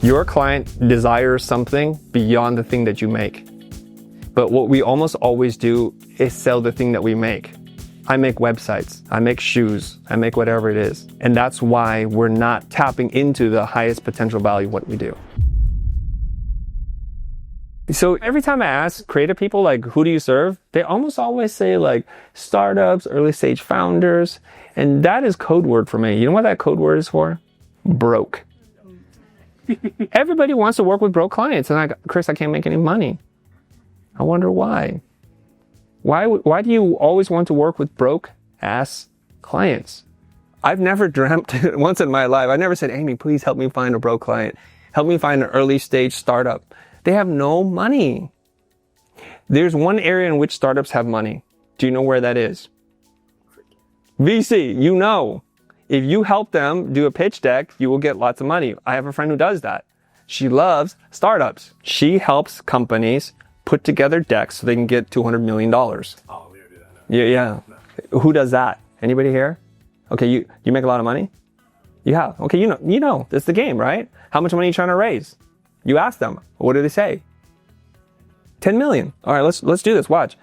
Your client desires something beyond the thing that you make. But what we almost always do is sell the thing that we make. I make websites, I make shoes, I make whatever it is. And that's why we're not tapping into the highest potential value of what we do. So every time I ask creative people, like, who do you serve? They almost always say like startups, early stage founders. And that is code word for me. You know what that code word is for? Broke. Everybody wants to work with broke clients. And Chris, I can't make any money. I wonder why. Why do you always want to work with broke ass clients? I've never dreamt once in my life, I never said, Amy, please help me find a broke client. Help me find an early stage startup. They have no money. There's one area in which startups have money. Do you know where that is? VC, you know. If you help them do a pitch deck, you will get lots of money. I have a friend who does that. She loves startups. She helps companies put together decks so they can get $200 million. Oh, we don't do that. No. Yeah. No. Who does that? Anybody here? Okay, you make a lot of money? You have. Okay, you know. That's the game, right? How much money are you trying to raise? You ask them. What do they say? 10 million. All right, let's do this. Watch.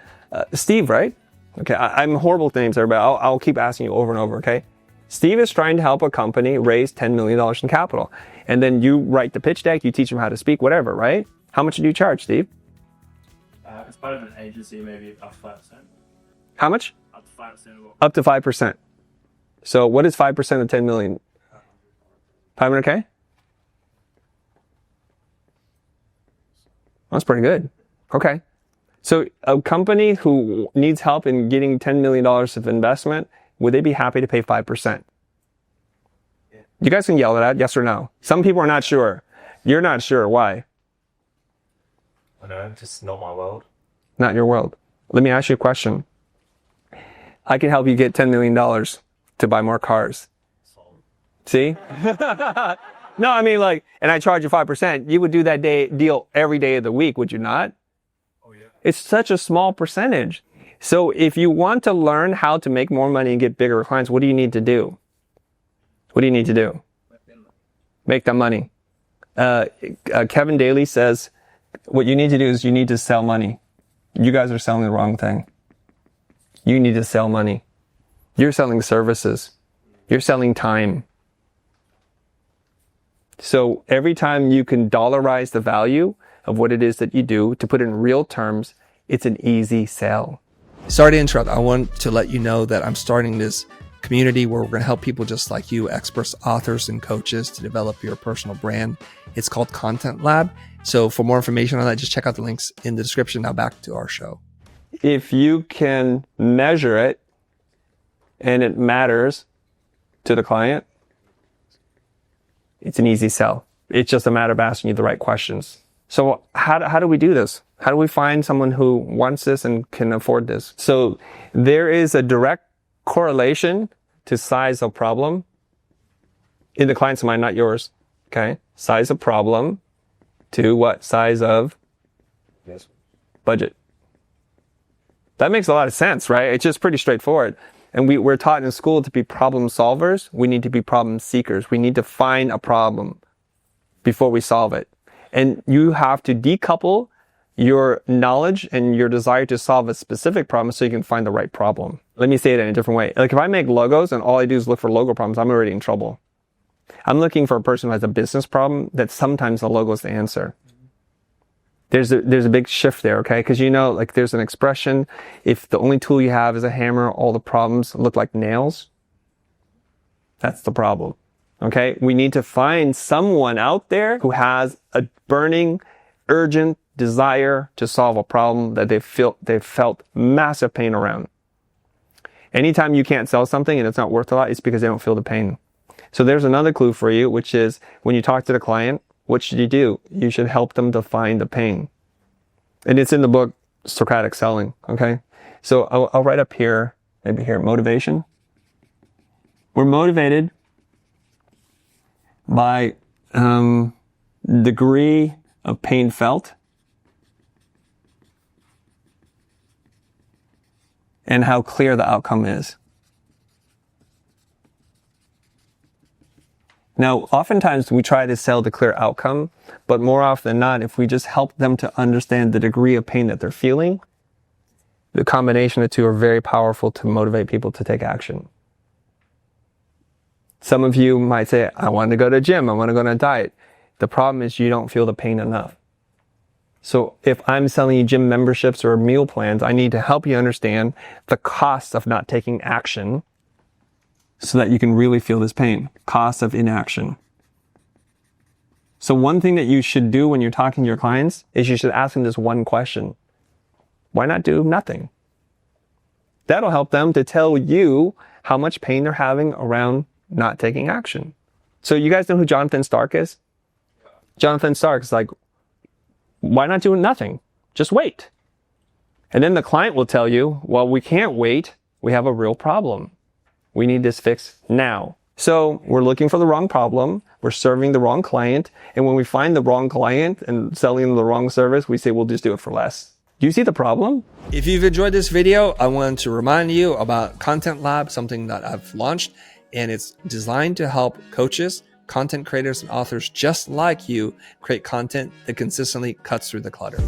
Steve, right? Okay, I'm horrible with names, everybody. I'll keep asking you over and over, okay? Steve is trying to help a company raise $10 million in capital. And then you write the pitch deck, you teach them how to speak, whatever, right? How much do you charge, Steve? It's part of an agency, maybe up to 5%. How much? Up to 5%. Up to 5%. So what is 5% of 10 million? 500K? That's pretty good. Okay. So a company who needs help in getting $10 million of investment, would they be happy to pay 5%? Yeah. You guys can yell at that, yes or no. Some people are not sure. You're not sure. Why? I know, just not my world. Not your world. Let me ask you a question. I can help you get $10 million to buy more cars. See? No, I mean, like, and I charge you 5%. You would do that deal every day of the week, would you not? Oh, yeah. It's such a small percentage. So if you want to learn how to make more money and get bigger clients, what do you need to do? What do you need to do? Make that money. Kevin Daly says, what you need to do is you need to sell money. You guys are selling the wrong thing. You need to sell money. You're selling services. You're selling time. So every time you can dollarize the value of what it is that you do, to put it in real terms, it's an easy sell. Sorry to interrupt. I want to let you know that I'm starting this community where we're going to help people just like you, experts, authors, and coaches to develop your personal brand. It's called Content Lab. So for more information on that, just check out the links in the description. Now back to our show. If you can measure it and it matters to the client, it's an easy sell. It's just a matter of asking you the right questions. So how do we do this? How do we find someone who wants this and can afford this? So there is a direct correlation to size of problem in the client's mind, not yours. Okay? Size of problem to what? Size of budget. That makes a lot of sense, right? It's just pretty straightforward. And we're taught in school to be problem solvers. We need to be problem seekers. We need to find a problem before we solve it. And you have to decouple your knowledge and your desire to solve a specific problem so you can find the right problem. Let me say it in a different way. Like if I make logos and all I do is look for logo problems, I'm already in trouble. I'm looking for a person who has a business problem that sometimes the logo is the answer. There's a big shift there, okay? Because you know, like there's an expression, if the only tool you have is a hammer, all the problems look like nails. That's the problem, okay? We need to find someone out there who has a burning, urgent desire to solve a problem that they've felt massive pain around. Anytime you can't sell something and it's not worth a lot, it's because they don't feel the pain. So there's another clue for you, which is when you talk to the client, what should you do? You should help them define the pain. And it's in the book, Socratic Selling, okay? So I'll write up here, maybe here, motivation. We're motivated by degree of pain felt and how clear the outcome is. Now, oftentimes we try to sell the clear outcome, but more often than not, if we just help them to understand the degree of pain that they're feeling, the combination of the two are very powerful to motivate people to take action. Some of you might say, I want to go to the gym, I want to go on a diet. The problem is you don't feel the pain enough. So if I'm selling you gym memberships or meal plans, I need to help you understand the cost of not taking action so that you can really feel this pain. Cost of inaction. So one thing that you should do when you're talking to your clients is you should ask them this one question. Why not do nothing? That'll help them to tell you how much pain they're having around not taking action. So you guys know who Jonathan Stark is? Jonathan Stark is like, why not do nothing? Just wait. And then the client will tell you, well, we can't wait. We have a real problem. We need this fixed now. So we're looking for the wrong problem. We're serving the wrong client. And when we find the wrong client and selling them the wrong service, we say, we'll just do it for less. Do you see the problem? If you've enjoyed this video, I want to remind you about Content Lab, something that I've launched, and it's designed to help coaches, content creators, and authors just like you create content that consistently cuts through the clutter.